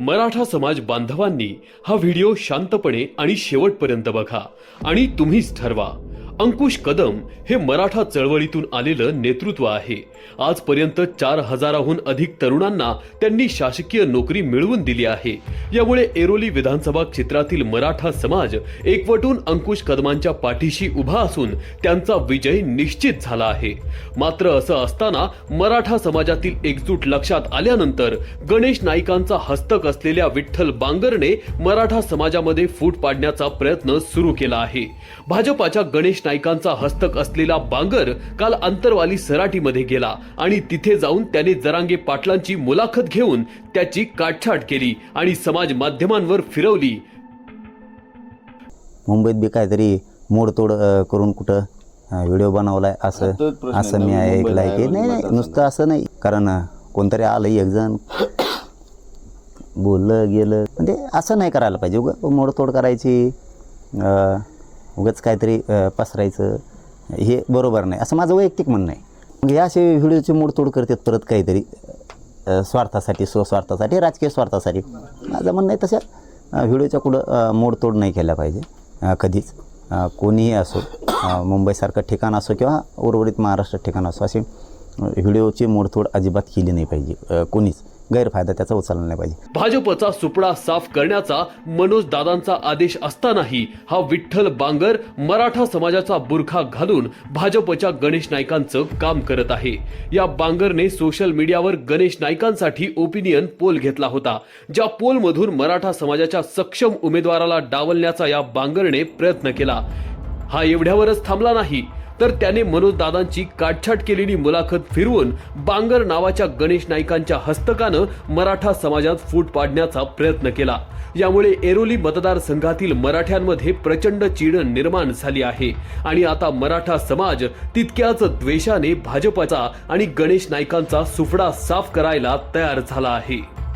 मराठा समाज बांधवांनी हा व्हिडिओ शांतपणे आणि शेवटपर्यंत बघा आणि तुम्हीच ठरवा। अंकुश कदम हे मराठा चळवळीतून आलेलं नेतृत्व आहे। आजपर्यंत 4000हून अधिक तरुणांना त्यांनी शासकीय नोकरी मिळवून दिली आहे। यामुळे ऐरोली विधानसभा क्षेत्रातील मराठा समाज एकवटून अंकुश कदमांच्या पाठीशी उभा असून त्यांचा विजय निश्चित झाला आहे। मात्र असं असताना मराठा समाजातील एकजूट लक्षात आल्यानंतर गणेश नाईकांचा हस्तक असलेल्या विठ्ठल बांगरने मराठा समाजामध्ये फूट पाडण्याचा प्रयत्न सुरू केला आहे। भाजपाच्या गणेश नाईकांचा हस्तक असलेला बांगर काल अंतरवाली सराटीमध्ये गेला आणि तिथे जाऊन त्याने जरांगे पाटलांची मुलाखत घेऊन त्याची काटछाट केली आणि समाज माध्यमांवर फिरवली। मुंबईत बी काहीतरी मोडतोड करून कुठं व्हिडिओ बनवलाय असं मी ऐकलंय की नाही, नुसतं असं नाही, कारण कोणतरी आलं एक जण बोललं गेलं, म्हणजे असं नाही करायला पाहिजे। मोडतोड करायची, उगाच काहीतरी पसरायचं हे बरोबर नाही, असं माझं वैयक्तिक म्हणणं आहे। मग हे असे व्हिडिओची मोडतोड करतात परत काहीतरी स्वार्थासाठी, स्वस्वार्थासाठी, राजकीय स्वार्थासाठी। माझं म्हणणं आहे तशा व्हिडिओच्या कुठं मोडतोड नाही केल्या पाहिजे कधीच, कोणीही असो, मुंबईसारखं ठिकाण असो किंवा उर्वरित महाराष्ट्र ठिकाण असो, अशी व्हिडिओची मोडतोड अजिबात केली नाही पाहिजे, कोणीच गैरफायदा त्याचा उचलला नाही पाहिजे। भाजपचा सुपडा साफ करण्याचा मनोज दादांचा आदेश असतानाही हा विठ्ठल बांगर मराठा समाजाचा बुरखा घालून भाजपच्या गणेश नाईकांचं काम करत आहे। या बांगरने सोशल मीडियावर गणेश नाईकांसाठी ओपिनियन पोल घेतला होता, ज्या पोलमधून मराठा समाजाच्या सक्षम उमेदवाराला डावलण्याचा या बांगरने प्रयत्न केला। हा एवढ्यावरच थांबला नाही, तर त्याने मनोज दादांची काटछाट केलेली मुलाखत फिरवून बांगर नावाच्या गणेश नाईकांच्या हस्तकानं मराठा समाजात फूट पाडण्याचा प्रयत्न केला। यामुळे ऐरोली मतदारसंघातील मराठ्यांमध्ये प्रचंड चीड निर्माण झाली आहे आणि आता मराठा समाज तितक्याच द्वेषाने भाजपचा आणि गणेश नाईकांचा सुफडा साफ करायला तयार झाला आहे।